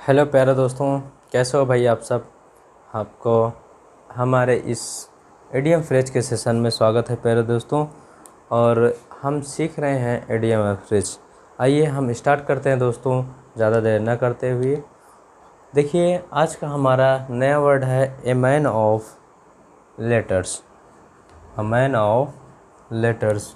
Hello प्यारे दोस्तों, कैसे हो भाई आप सब। आपको हमारे इस एडीएम फ्रेज के सेशन में स्वागत है प्यारे दोस्तों। और हम सीख रहे हैं एडीएम फ्रेज। आइए हम स्टार्ट करते हैं दोस्तों, ज़्यादा देर न करते हुए। देखिए, आज का हमारा नया वर्ड है a man of letters. A man of letters.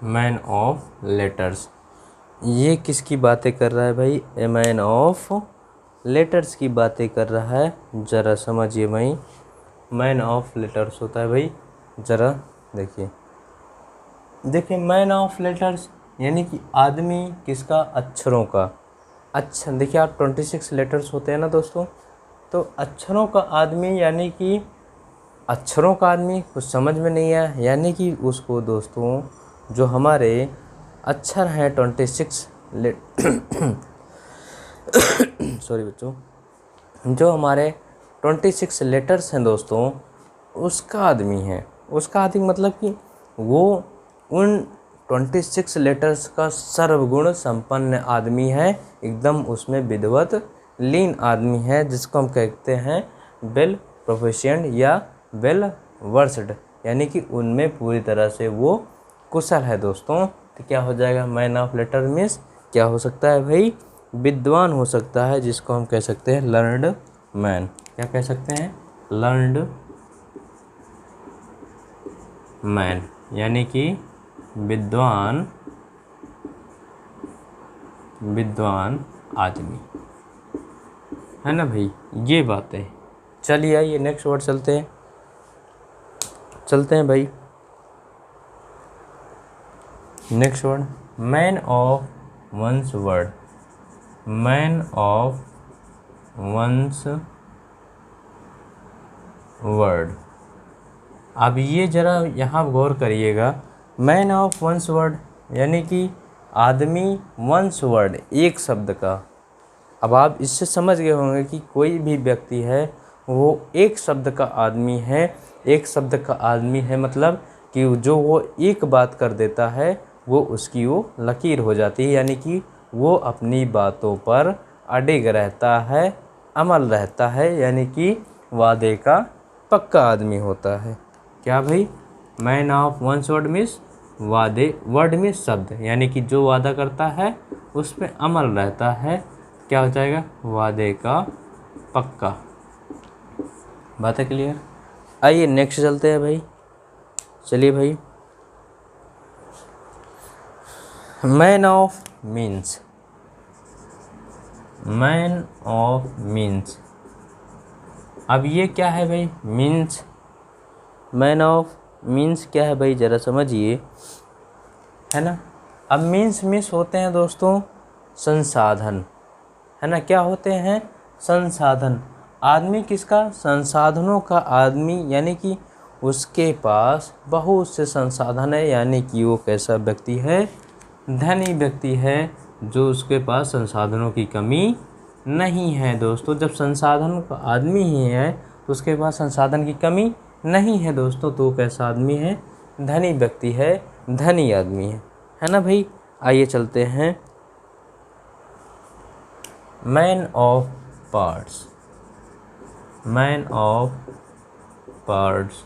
Man of letters, ये किसकी बातें कर रहा है भाई? ए मैन ऑफ लेटर्स की बातें कर रहा है। ज़रा समझिए भाई, मैन ऑफ लेटर्स होता है भाई। ज़रा देखिए देखिए मैन ऑफ लेटर्स यानी कि आदमी किसका? अक्षरों का। अच्छा देखिए, आप 26 लेटर्स होते हैं ना दोस्तों, तो अक्षरों का आदमी यानी कि अक्षरों का आदमी। कुछ समझ में नहीं आया, यानी कि उसको दोस्तों जो हमारे अक्षर हैं 26 सॉरी बच्चों, जो हमारे 26 लेटर्स हैं दोस्तों, उसका आदमी है। उसका आदमी मतलब कि वो उन 26 लेटर्स का सर्वगुण संपन्न आदमी है, एकदम उसमें विद्वत लीन आदमी है, जिसको हम कहते हैं वेल प्रोफिशिएंट या वेल वर्स्ड, यानी कि उनमें पूरी तरह से वो कुशल है दोस्तों। तो क्या हो जाएगा? मैन ऑफ लेटर मीन्स क्या हो सकता है भाई? विद्वान हो सकता है, जिसको हम कह सकते हैं लर्नड मैन। क्या कह सकते हैं? लर्नड मैन, यानी कि विद्वान आदमी है ना भाई। ये बात है। चलिए आइए नेक्स्ट वर्ड चलते हैं भाई। Next word, man of one's word. Man of one's word. अब ये ज़रा यहाँ गौर करिएगा, मैन ऑफ वंस वर्ड यानी कि आदमी वंस वर्ड, एक शब्द का। अब आप इससे समझ गए होंगे कि कोई भी व्यक्ति है वो एक शब्द का आदमी है। एक शब्द का आदमी है मतलब कि जो वो एक बात कर देता है वो उसकी वो लकीर हो जाती है, यानी कि वो अपनी बातों पर अडिग रहता है, अमल रहता है, यानी कि वादे का पक्का आदमी होता है। क्या भाई? Man of one's word means वादे, वर्ड मीन्स शब्द, यानी कि जो वादा करता है उस पर अमल रहता है। क्या हो जाएगा? वादे का पक्का। बात है क्लियर? आइए नेक्स्ट चलते हैं भाई। चलिए भाई, man of means. Man of means, अब ये क्या है भाई? मीन्स, मैन ऑफ मीन्स क्या है भाई? ज़रा समझिए, है ना। अब मीन्स होते हैं दोस्तों संसाधन, है ना। क्या होते हैं? संसाधन। आदमी किसका? संसाधनों का आदमी, यानी कि उसके पास बहुत से संसाधन है, यानी कि वो कैसा व्यक्ति है? धनी व्यक्ति है, जो उसके पास संसाधनों की कमी नहीं है दोस्तों। जब संसाधन का आदमी ही है तो उसके पास संसाधन की कमी नहीं है दोस्तों, तो कैसा आदमी है? धनी व्यक्ति है, धनी आदमी है ना भाई। आइए चलते हैं, man of parts. Man of parts,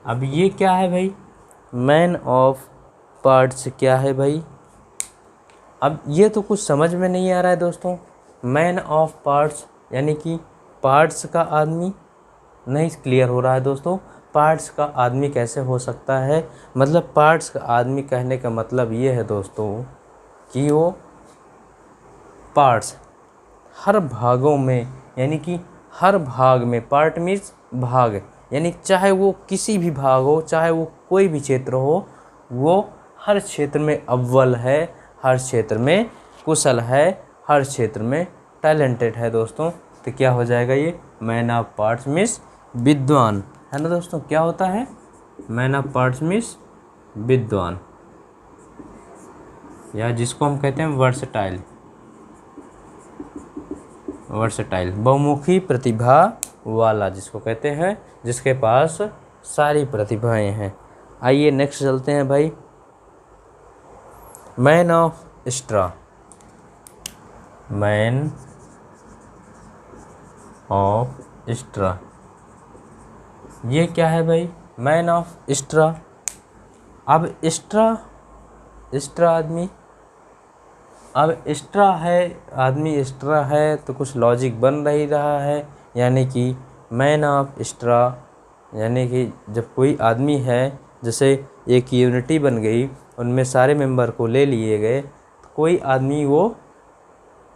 अब ये क्या है भाई? मैन ऑफ पार्ट्स क्या है भाई? अब ये तो कुछ समझ में नहीं आ रहा है दोस्तों। मैन ऑफ पार्ट्स यानी कि पार्ट्स का आदमी, नहीं क्लियर हो रहा है दोस्तों। पार्ट्स का आदमी कैसे हो सकता है? मतलब पार्ट्स का आदमी कहने का मतलब ये है दोस्तों कि वो पार्ट्स हर भागों में, यानी कि हर भाग में, पार्ट मीन्स भाग, यानी चाहे वो किसी भी भाग हो, चाहे वो कोई भी क्षेत्र हो, वो हर क्षेत्र में अव्वल है, हर क्षेत्र में कुशल है, हर क्षेत्र में टैलेंटेड है दोस्तों। तो क्या हो जाएगा ये? मैन ऑफ पार्ट्स मीन्स विद्वान, है ना दोस्तों। क्या होता है? मैन ऑफ पार्ट्स मीन्स विद्वान, या जिसको हम कहते हैं वर्सटाइल। वर्सटाइल, बहुमुखी प्रतिभा वाला जिसको कहते हैं, जिसके पास सारी प्रतिभाएं हैं। आइए नेक्स्ट चलते हैं भाई, man of straw. Man of straw, ये क्या है भाई? Man of straw. अब स्ट्रा आदमी, अब स्ट्रा है आदमी, स्ट्रा है तो कुछ लॉजिक बन ही रहा है, यानी कि मैन ऑफ स्ट्रा, यानी कि जब कोई आदमी है, जैसे एक यूनिटी बन गई, उनमें सारे मेंबर को ले लिए गए, तो कोई आदमी वो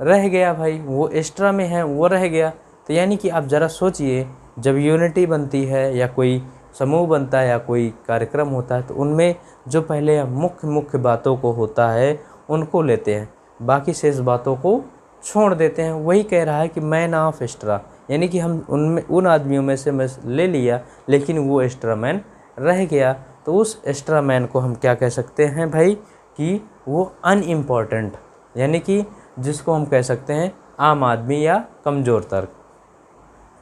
रह गया भाई, वो एक्स्ट्रा में है, वो रह गया। तो यानी कि आप ज़रा सोचिए, जब यूनिटी बनती है या कोई समूह बनता है या कोई कार्यक्रम होता है, तो उनमें जो पहले मुख्य बातों को होता है उनको लेते हैं, बाकी शेष बातों को छोड़ देते हैं। वही कह रहा है कि मैन ऑफ एक्स्ट्रा, यानी कि हम उन आदमियों में से मैं ले लिया, लेकिन वो एक्स्ट्रा मैन रह गया। तो उस एक्स्ट्रा मैन को हम क्या कह सकते हैं भाई, कि वो अनइम्पॉर्टेंट, यानी कि जिसको हम कह सकते हैं आम आदमी या कमज़ोर तर्क।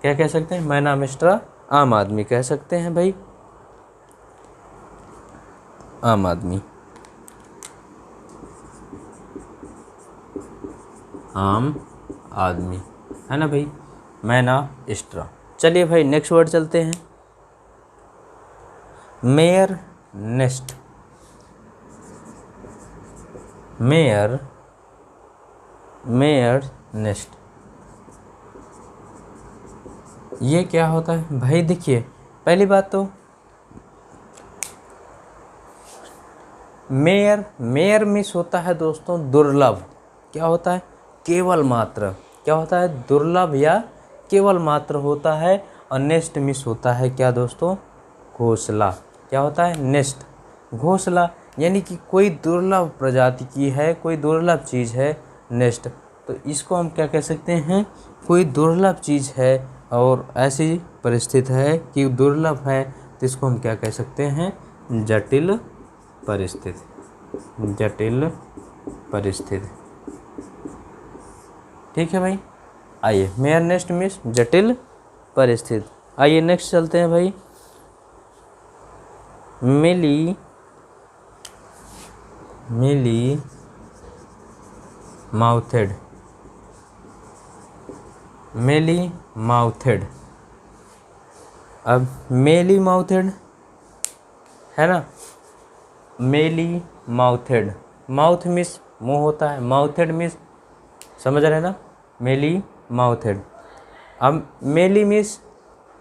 क्या कह सकते हैं? मैन ऑफ एक्स्ट्रा आम आदमी कह सकते हैं भाई, आम आदमी, आम आदमी है ना भाई, मैन ऑफ एक्स्ट्रा। चलिए भाई नेक्स्ट वर्ड चलते हैं, मेयर नेस्ट। मेयर नेस्ट, ये क्या होता है भाई? देखिए, पहली बात तो मेयर मिस होता है दोस्तों दुर्लभ। क्या होता है? केवल मात्र। क्या होता है? दुर्लभ या केवल मात्र होता है। और नेस्ट मिस होता है क्या दोस्तों? घोंसला। क्या होता है? नेस्ट, घोंसला, यानी कि कोई दुर्लभ प्रजाति की है, कोई दुर्लभ चीज़ है नेस्ट। तो इसको हम क्या कह सकते हैं? कोई दुर्लभ चीज़ है और ऐसी परिस्थिति है कि दुर्लभ है, तो इसको हम क्या कह सकते हैं? जटिल परिस्थिति। जटिल परिस्थिति, ठीक है भाई। आइए, मेयर नेस्ट मिस जटिल परिस्थिति। आइए नेक्स्ट चलते हैं भाई, मिली माउथेड। मेली माउथेड, अब मेली माउथेड है ना, मेली माउथेड, माउथ मिस मुंह होता है, माउथेड मिस, समझ रहे हैं ना, मेली माउथेड। अब मेली मिस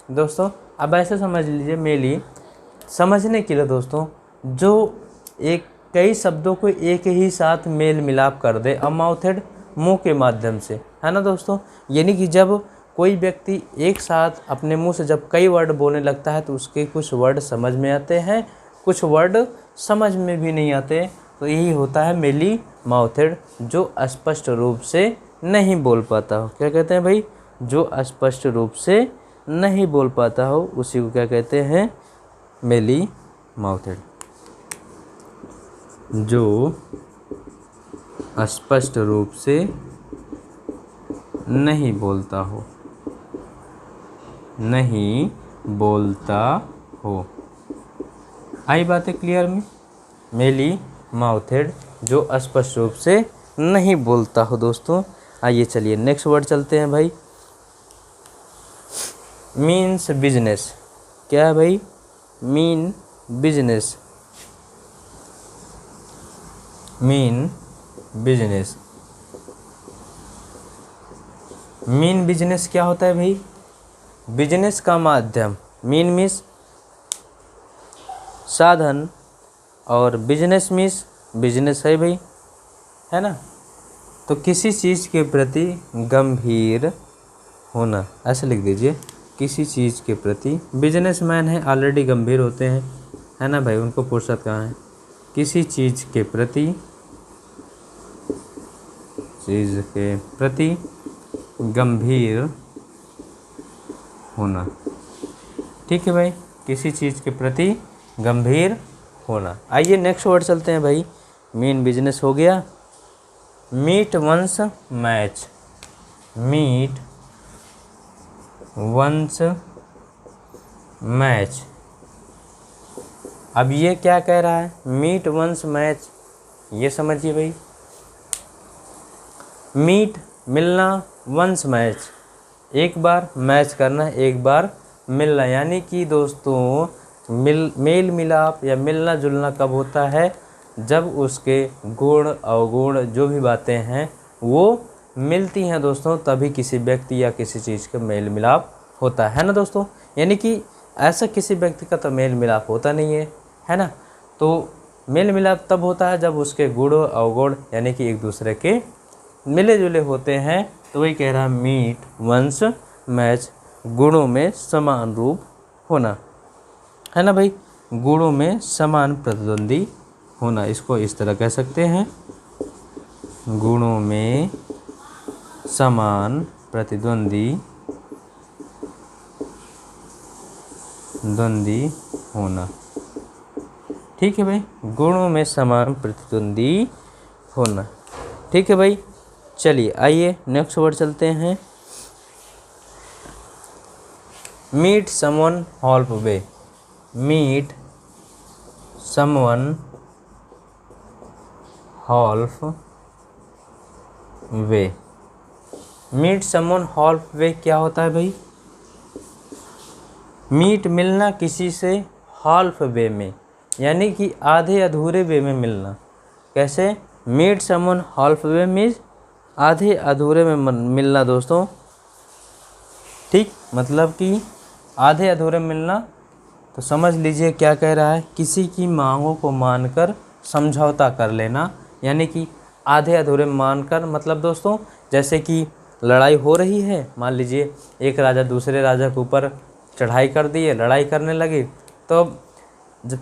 दोस्तों, अब ऐसे समझ लीजिए, मेली समझने के लिए दोस्तों, जो एक कई शब्दों को एक ही साथ मेल मिलाप कर दे। अब माउथेड मुंह के माध्यम से, है ना दोस्तों, यानी कि जब कोई व्यक्ति एक साथ अपने मुंह से जब कई वर्ड बोलने लगता है, तो उसके कुछ वर्ड समझ में आते हैं, कुछ वर्ड समझ में भी नहीं आते। तो यही होता है मेली माउथेड, जो स्पष्ट रूप से नहीं बोल पाता हो। क्या कहते हैं भाई? जो स्पष्ट रूप से नहीं बोल पाता हो, उसी को क्या कहते हैं? मेली माउथेड। जो स्पष्ट रूप से नहीं बोलता हो, नहीं बोलता हो। आई बातें क्लियर में? मेली माउथेड, जो स्पष्ट रूप से नहीं बोलता हो दोस्तों। आइए चलिए नेक्स्ट वर्ड चलते हैं भाई, मीन्स बिजनेस। क्या है भाई? Mean business, mean business. Mean business क्या होता है भाई? बिजनेस का माध्यम, मीन मीन्स साधन, और बिजनेस मीन्स बिजनेस है भाई, है ना। तो किसी चीज़ के प्रति गंभीर होना, ऐसे लिख दीजिए, किसी चीज़ के प्रति, बिजनेसमैन है ऑलरेडी गंभीर होते हैं, है ना भाई, उनको फुर्सत कहाँ है। किसी चीज़ के प्रति, चीज़ के प्रति गंभीर होना, ठीक है भाई, किसी चीज़ के प्रति गंभीर होना। आइए नेक्स्ट वर्ड चलते हैं भाई, मीन बिजनेस हो गया। Meet one's match, meet one's match. अब ये क्या कह रहा है, मीट वंस मैच, ये समझिए भाई। मीट मिलना, वंस मैच एक बार, मैच करना एक बार मिलना, यानी कि दोस्तों मेल मिलाप या मिलना जुलना कब होता है, जब उसके गुण अवगुण जो भी बातें हैं वो मिलती हैं दोस्तों, तभी किसी व्यक्ति या किसी चीज़ का मेल मिलाप होता है ना दोस्तों। यानी कि ऐसा किसी व्यक्ति का तो मेल मिलाप होता नहीं है ना। तो मेल मिलाप तब होता है जब उसके गुण अवगुण यानी कि एक दूसरे के मिले जुले होते हैं। तो वही कह रहा है मीट वंस मैच, गुणों में समान रूप होना, है ना भाई, गुणों में समान प्रतिद्वंदी होना, इसको इस तरह कह सकते हैं, गुणों में समान प्रतिद्वंदी होना। ठीक है भाई, गुणों में समान प्रतिद्वंदी होना। ठीक है भाई, चलिए आइए नेक्स्ट वर्ड चलते हैं। मीट समवन हाल्फ वे, मीट समवन हाल्फ वे। मीट समवन हाल्फ वे क्या होता है भाई, मीट मिलना किसी से हाल्फ वे में, यानी कि आधे अधूरे वे में मिलना। कैसे, meet someone half way means आधे अधूरे में मिलना दोस्तों। ठीक, मतलब कि आधे अधूरे मिलना, तो समझ लीजिए क्या कह रहा है, किसी की मांगों को मानकर समझौता कर लेना, यानी कि आधे अधूरे मानकर, मतलब दोस्तों जैसे कि लड़ाई हो रही है, मान लीजिए एक राजा दूसरे राजा के ऊपर चढ़ाई कर दी है, लड़ाई करने लगी, तो जब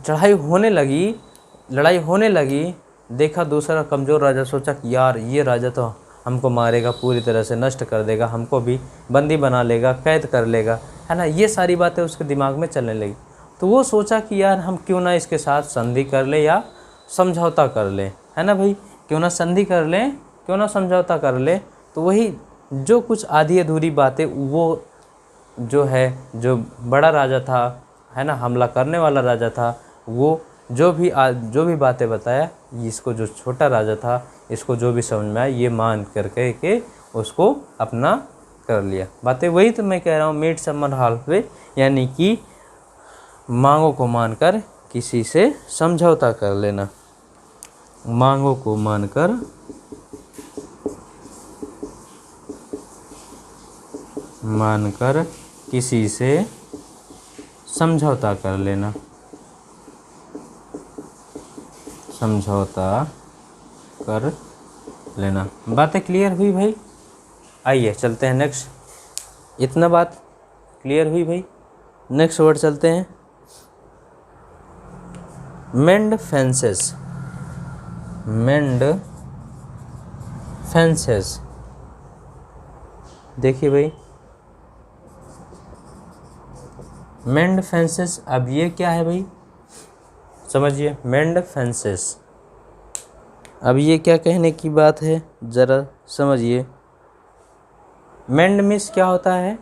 लड़ाई होने लगी, देखा दूसरा कमज़ोर राजा, सोचा कि यार ये राजा तो हमको मारेगा, पूरी तरह से नष्ट कर देगा, हमको भी बंदी बना लेगा, कैद कर लेगा, है ना, ये सारी बातें उसके दिमाग में चलने लगी। तो वो सोचा कि यार हम क्यों ना इसके साथ संधि कर ले या समझौता कर ले, है ना भाई, क्यों ना संधि कर लें, क्यों ना समझौता कर ले। तो वही जो कुछ आधी अधूरी बातें, वो जो है, जो बड़ा राजा था, है ना, हमला करने वाला राजा था, वो जो भी बातें बताया, इसको जो छोटा राजा था, इसको जो भी समझ में आया, ये मान करके के उसको अपना कर लिया। बातें वही तो मैं कह रहा हूँ, मीट समवन हाल्फ वे, यानी कि मांगों को मानकर किसी से समझौता कर लेना, मांगों को मानकर किसी से समझौता कर लेना, समझौता कर लेना। बातें क्लियर हुई भाई? आइए चलते हैं नेक्स्ट। इतना बात क्लियर हुई भाई? नेक्स्ट वर्ड चलते हैं, मेंड फेंसेस, मेंड फेंसेस। देखिए भाई, मेंड फेंसेस, अब ये क्या है भाई, समझिए, मेंड फेंसेस, अब ये क्या कहने की बात है, ज़रा समझिए। मेंड मीन्स क्या होता है,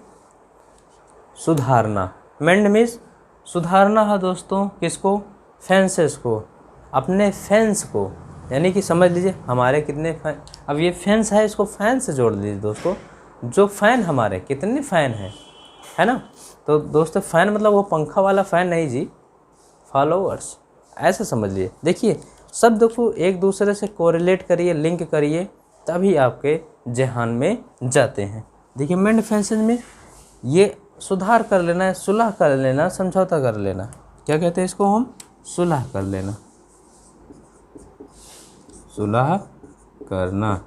सुधारना। मेंड मीन्स सुधारना है दोस्तों, किसको, फेंसेस को, अपने फेंस को, यानी कि समझ लीजिए हमारे कितने फैन, अब ये फेंस है, इसको फैन से जोड़ दीजिए दोस्तों, जो फ़ैन हमारे कितने फ़ैन हैं, है ना। तो दोस्तों फ़ैन मतलब वो पंखा वाला फ़ैन नहीं जी, फॉलोअर्स, ऐसे समझ लिए। देखिए शब्द को एक दूसरे से कोरिलेट करिए, लिंक करिए, तभी आपके जहान में जाते हैं। देखिए मेंड फेंसेस में ये सुधार कर लेना है, सुलह कर लेना, समझौता कर लेना, क्या कहते हैं इसको हम, सुलह कर लेना, सुलह करना,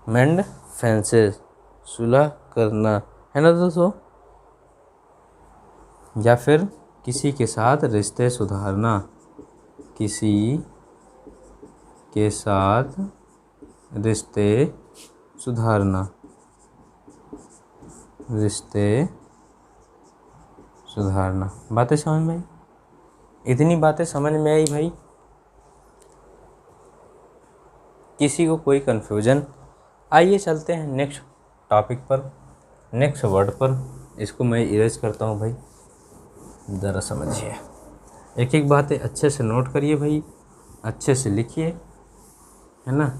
मेंड फेंसेस, सुलह करना, है ना दोस्तों, या फिर किसी के साथ रिश्ते सुधारना, किसी के साथ रिश्ते सुधारना, रिश्ते सुधारना। बातें समझ में आई? इतनी बातें समझ में आई भाई? किसी को कोई कन्फ्यूजन? आइए चलते हैं नेक्स्ट टॉपिक पर, नेक्स्ट वर्ड पर। इसको मैं इरेज करता हूँ भाई, ज़रा समझिए। एक एक बातें अच्छे से नोट करिए भाई, अच्छे से लिखिए, है ना,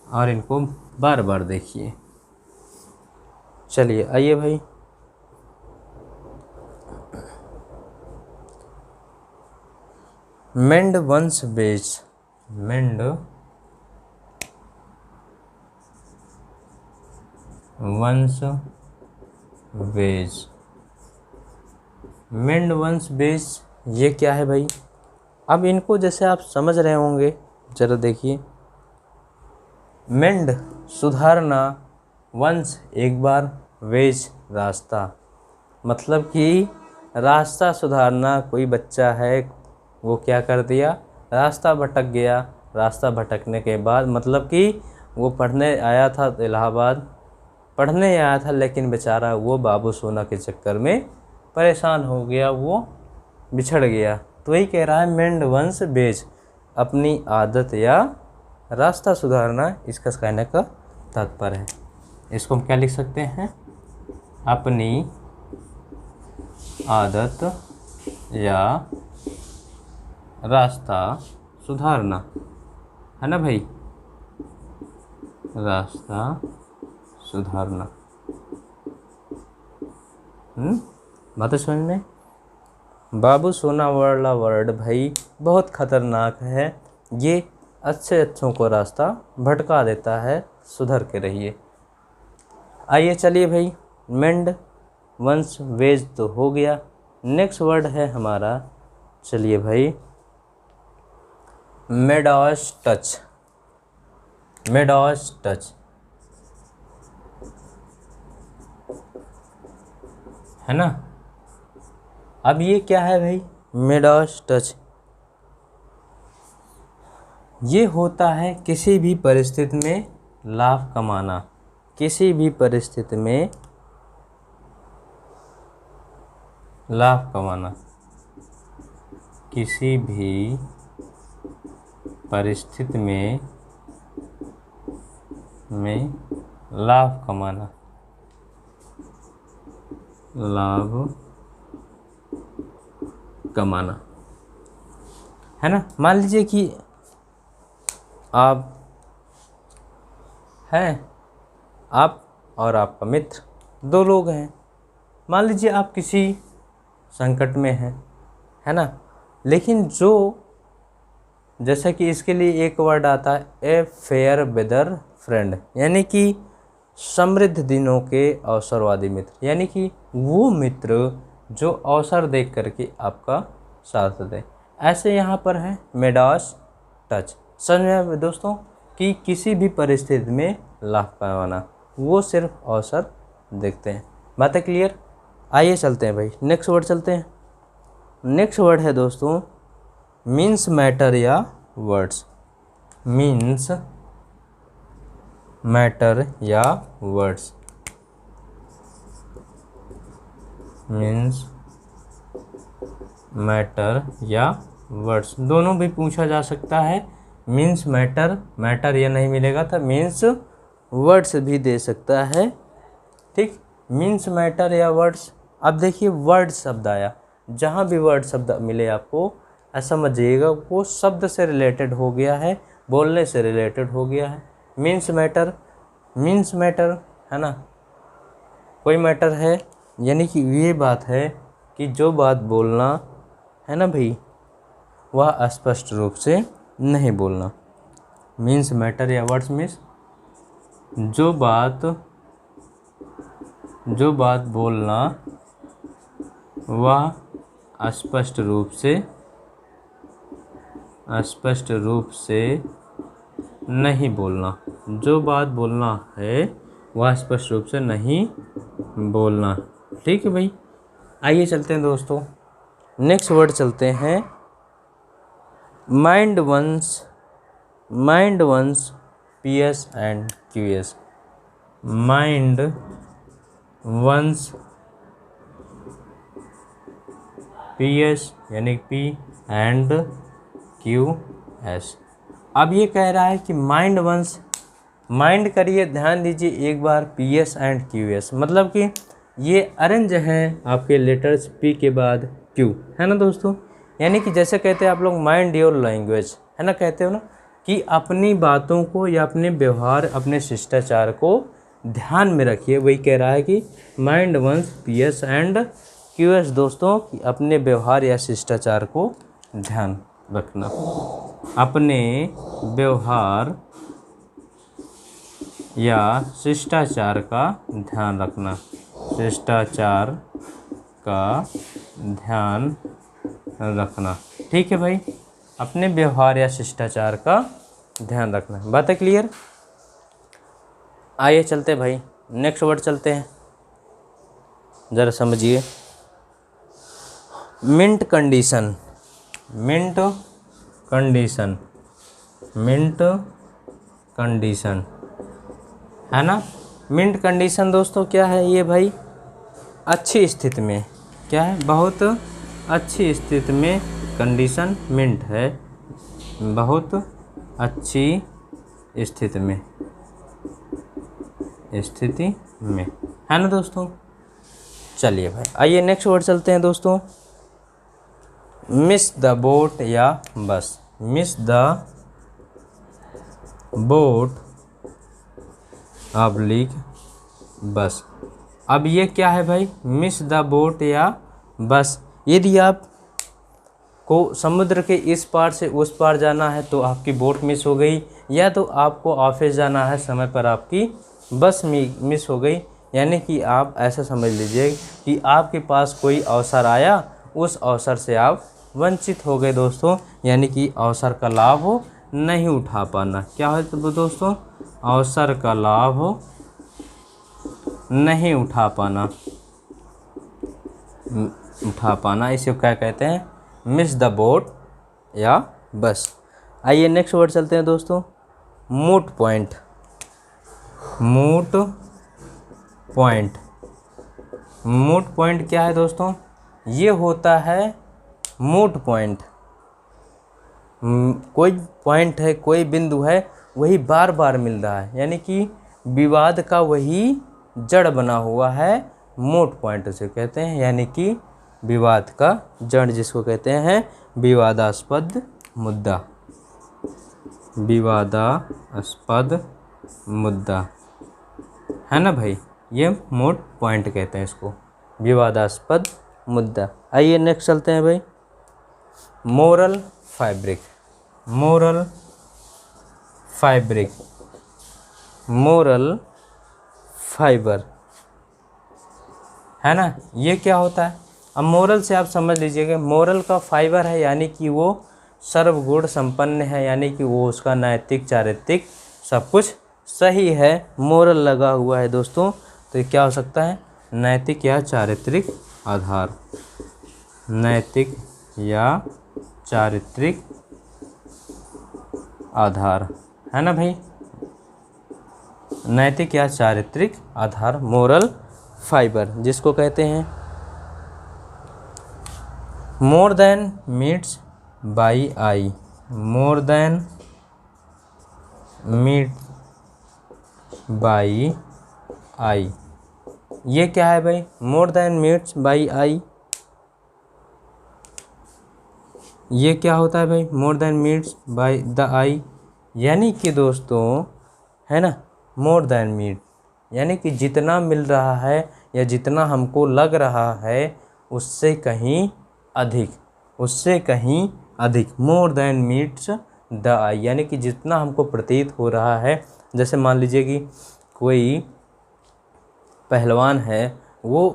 और इनको बार बार देखिए। चलिए आइए भाई, मेंड वंस बेज, मेंड वंस बेज, मेंड वंस बेज ये क्या है भाई? अब इनको जैसे आप समझ रहे होंगे, जरा देखिए। मेंड सुधारना, वंस एक बार, वेज रास्ता, मतलब कि रास्ता सुधारना। कोई बच्चा है वो क्या कर दिया, रास्ता भटक गया। रास्ता भटकने के बाद मतलब कि वो पढ़ने आया था इलाहाबाद, पढ़ने आया था, लेकिन बेचारा वो बाबू सोना के चक्कर में परेशान हो गया, वो बिछड़ गया। तो वही कह रहा है मेंड वंस बेज, अपनी आदत या रास्ता सुधारना, इसका कहने का तात्पर्य है। इसको हम क्या लिख सकते हैं, अपनी आदत या रास्ता सुधारना, है ना भाई, रास्ता सुधारना। बात समझ में? बाबू सोना वाला वर्ड भाई बहुत खतरनाक है, ये अच्छों को रास्ता भटका देता है, सुधर के रहिए। आइए चलिए भाई, मेंड वंस वेज तो हो गया। नेक्स्ट वर्ड है हमारा, चलिए भाई, मेडॉस टच, मेडॉस टच, है ना। अब ये क्या है भाई, मेडॉस टच, ये होता है किसी भी परिस्थिति में लाभ कमाना, किसी भी परिस्थिति में लाभ कमाना, किसी भी परिस्थिति में लाभ कमाना, लाभ कमाना, है ना। मान लीजिए कि आप हैं, आप और आपका मित्र, दो लोग हैं। मान लीजिए आप किसी संकट में हैं, है ना, लेकिन जो जैसा कि इसके लिए एक वर्ड आता है, ए फेयर वेदर फ्रेंड, यानी कि समृद्ध दिनों के अवसरवादी मित्र, यानी कि वो मित्र जो अवसर देख करके आपका साथ दे। ऐसे यहाँ पर है मेडॉस टच। समझ में आया दोस्तों कि किसी भी परिस्थिति में लाभ पाना, वो सिर्फ अवसर देखते हैं। बातें क्लियर? आइए चलते हैं भाई, नेक्स्ट वर्ड चलते हैं। नेक्स्ट वर्ड है दोस्तों मीन्स मैटर या वर्ड्स, मीन्स मैटर या वर्ड्स, मीन्स मैटर या वर्ड्स, दोनों भी पूछा जा सकता है। मीन्स मैटर, मैटर ये नहीं मिलेगा तो मीन्स वर्ड्स भी दे सकता है, ठीक। मीन्स मैटर या वर्ड्स। अब देखिए वर्ड शब्द आया, जहाँ भी वर्ड शब्द मिले आपको ऐसा समझिएगा वो शब्द से रिलेटेड हो गया है, बोलने से रिलेटेड हो गया है। मीन्स मैटर, मीन्स मैटर, है ना, कोई मैटर है, यानी कि ये बात है कि जो बात बोलना है ना भाई, वह स्पष्ट रूप से नहीं बोलना। मीन्स मैटर या वर्ड्स मीन्स जो बात बोलना वह स्पष्ट रूप से नहीं बोलना, जो बात बोलना है वह स्पष्ट रूप से नहीं बोलना, ठीक है भाई। आइए चलते हैं दोस्तों, नेक्स्ट वर्ड चलते हैं mind one's PS and QS, mind one's PS यानी P एंड QS। अब ये कह रहा है कि माइंड वंस, माइंड करिए, ध्यान दीजिए एक बार PS एंड QS, मतलब कि ये अरेंज हैं आपके लेटर्स पी के बाद क्यू, है ना दोस्तों। यानी कि जैसे कहते हैं आप लोग माइंड योर लैंग्वेज, है ना, कहते हो ना कि अपनी बातों को या अपने व्यवहार, अपने शिष्टाचार को ध्यान में रखिए। वही कह रहा है कि mind one's P S and Q S दोस्तों, कि अपने व्यवहार या शिष्टाचार को ध्यान रखना, अपने व्यवहार या शिष्टाचार का ध्यान रखना, शिष्टाचार का ध्यान रखना। ठीक है भाई, अपने व्यवहार या शिष्टाचार का ध्यान रखना। बात है क्लियर। आइए चलते भाई नेक्स्ट वर्ड चलते हैं, ज़रा समझिए। Mint condition, mint condition, mint condition, है ना। मिंट कंडीशन दोस्तों क्या है ये भाई, अच्छी स्थिति में, क्या है, बहुत अच्छी स्थिति में कंडीशन मिंट है, बहुत अच्छी स्थिति में, स्थिति में, है ना दोस्तों। चलिए भाई आइए नेक्स्ट वर्ड चलते हैं दोस्तों। मिस द बोट या बस, मिस द बोट ऑब्लिक बस। अब ये क्या है भाई, मिस द बोट या बस। यदि आप को समुद्र के इस पार से उस पार जाना है तो आपकी बोट मिस हो गई, या तो आपको ऑफिस जाना है समय पर आपकी बस मिस हो गई। यानी कि आप ऐसा समझ लीजिए कि आपके पास कोई अवसर आया, उस अवसर से आप वंचित हो गए दोस्तों। यानी कि अवसर का लाभ नहीं उठा पाना, क्या है तो दोस्तों, अवसर का लाभ नहीं उठा पाना, उठा पाना, इसे क्या कहते हैं, मिस द बोट या बस। आइए नेक्स्ट वर्ड चलते हैं दोस्तों। मूट पॉइंट, मूट पॉइंट, मूट पॉइंट क्या है दोस्तों, ये होता है मूट पॉइंट। कोई पॉइंट है, कोई बिंदु है, वही बार बार मिल रहा है, यानी कि विवाद का वही जड़ बना हुआ है, मूट पॉइंट उसे कहते हैं। यानी कि विवाद का जड़ जिसको कहते हैं विवादास्पद मुद्दा, विवादास्पद मुद्दा, है ना भाई, ये मूट पॉइंट कहते हैं इसको, विवादास्पद मुद्दा। आइए नेक्स्ट चलते हैं भाई। Moral fabric, moral fabric, moral fibre, है ना। ये क्या होता है, अब मोरल से आप समझ लीजिएगा, मोरल का फाइबर है, यानी कि वो सर्वगुण संपन्न है, यानी कि वो उसका नैतिक चारित्रिक सब कुछ सही है, मोरल लगा हुआ है दोस्तों। तो ये क्या हो सकता है, नैतिक या चारित्रिक आधार, नैतिक या चारित्रिक आधार, है ना भाई, नैतिक या चारित्रिक आधार, मोरल फाइबर जिसको कहते हैं। More than meets by eye, more than meet by eye, ये क्या है भाई, more than meets by eye, ये क्या होता है भाई, more than meets by the eye. यानी कि दोस्तों, है ना, मोर देन मीट यानी कि जितना मिल रहा है या जितना हमको लग रहा है उससे कहीं अधिक, उससे कहीं अधिक, मोर देन मीट्स द आई, यानी कि जितना हमको प्रतीत हो रहा है। जैसे मान लीजिए कि कोई पहलवान है, वो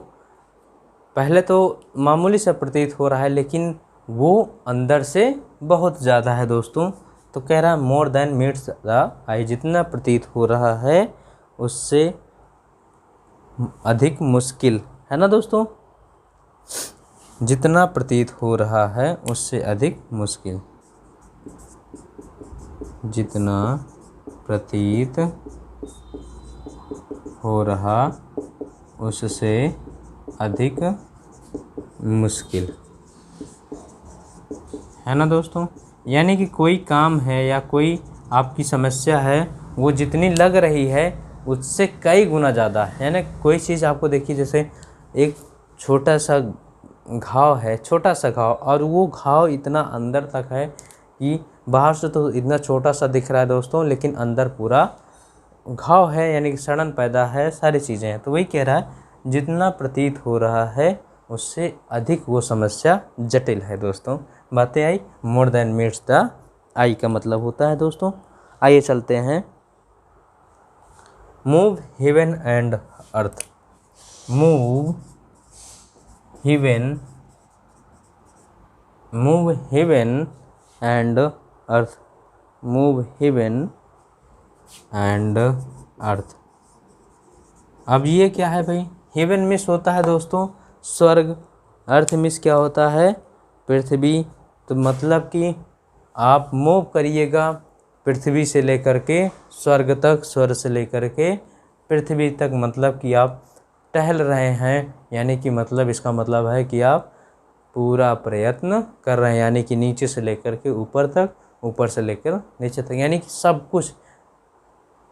पहले तो मामूली सा प्रतीत हो रहा है, लेकिन वो अंदर से बहुत ज़्यादा है दोस्तों। तो कह रहा है मोर देन मीट्स द आई, जितना प्रतीत हो रहा है उससे अधिक मुश्किल, है ना दोस्तों, जितना प्रतीत हो रहा है उससे अधिक मुश्किल, जितना प्रतीत हो रहा उससे अधिक मुश्किल, है ना दोस्तों। यानी कि कोई काम है या कोई आपकी समस्या है, वो जितनी लग रही है उससे कई गुना ज़्यादा है ना। कोई चीज़ आपको देखिए, जैसे एक छोटा सा घाव है, छोटा सा घाव, और वो घाव इतना अंदर तक है कि बाहर से तो इतना छोटा सा दिख रहा है दोस्तों, लेकिन अंदर पूरा घाव है, यानी कि सड़न पैदा है, सारी चीज़ें हैं। तो वही कह रहा है जितना प्रतीत हो रहा है उससे अधिक वो समस्या जटिल है दोस्तों। बातें आई। More than meets the eye का मतलब होता है दोस्तों। आइए चलते हैं। Move heaven and earth. Move heaven, move heaven and earth, move heaven and earth. अब ये क्या है भाई? हेवन मिस होता है दोस्तों स्वर्ग, अर्थ मिस क्या होता है? पृथ्वी। तो मतलब कि आप मूव करिएगा पृथ्वी से लेकर के स्वर्ग तक, स्वर्ग से लेकर के पृथ्वी तक, मतलब कि आप टहल रहे हैं, यानी कि मतलब इसका मतलब है कि आप पूरा प्रयत्न कर रहे हैं, यानी कि नीचे से लेकर के ऊपर तक, ऊपर से लेकर नीचे तक, यानी कि सब कुछ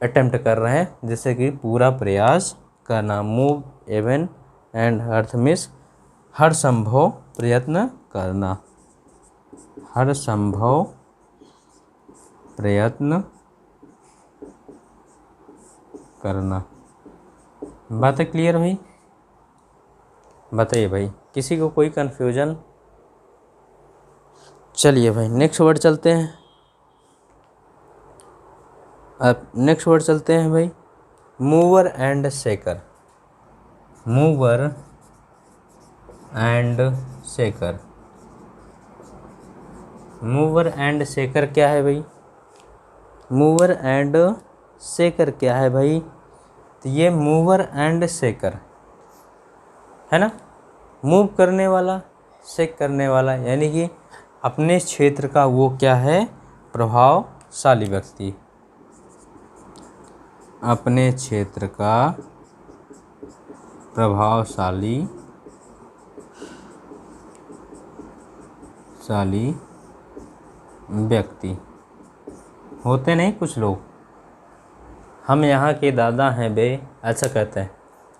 अटेम्प्ट कर रहे हैं, जैसे कि पूरा प्रयास करना। Move heaven and earth miss her संभव प्रयत्न करना, हर संभव प्रयत्न करना। बातें क्लियर हुई? बताइए भाई, किसी को कोई कन्फ्यूजन? चलिए भाई नेक्स्ट वर्ड चलते हैं। अब नेक्स्ट वर्ड चलते हैं भाई, mover and shaker. Mover and shaker. Mover and shaker क्या है भाई? मूवर एंड शेकर क्या है भाई? तो ये मूवर एंड शेकर है ना, मूव करने वाला, शेक करने वाला, यानी कि अपने क्षेत्र का वो क्या है? प्रभावशाली व्यक्ति। अपने क्षेत्र का प्रभावशाली व्यक्ति। होते नहीं कुछ लोग, हम यहाँ के दादा हैं बे, ऐसा कहते हैं,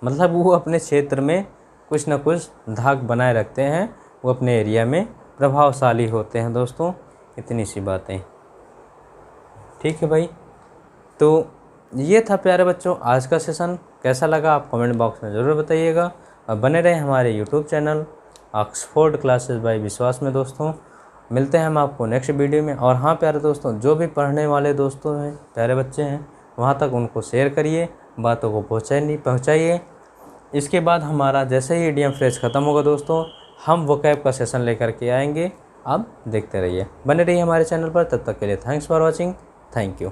मतलब वो अपने क्षेत्र में कुछ ना कुछ धाक बनाए रखते हैं, वो अपने एरिया में प्रभावशाली होते हैं दोस्तों। इतनी सी बातें, ठीक है भाई। तो ये था प्यारे बच्चों आज का सेशन। कैसा लगा आप कमेंट बॉक्स में ज़रूर बताइएगा, और बने रहें हमारे YouTube channel Oxford classes bye विश्वास में दोस्तों। मिलते हैं हम आपको नेक्स्ट वीडियो में। और हाँ प्यारे दोस्तों, जो भी पढ़ने वाले दोस्तों हैं, प्यारे बच्चे हैं, वहाँ तक उनको शेयर करिए, बातों को पहुँचाइए। इसके बाद हमारा जैसे ही ईडीएम फ्रेज ख़त्म होगा दोस्तों, हम वोकैब का सेशन लेकर के आएंगे। अब देखते रहिए, बने रहिए हमारे चैनल पर। तब तक के लिए thanks for watching. Thank you.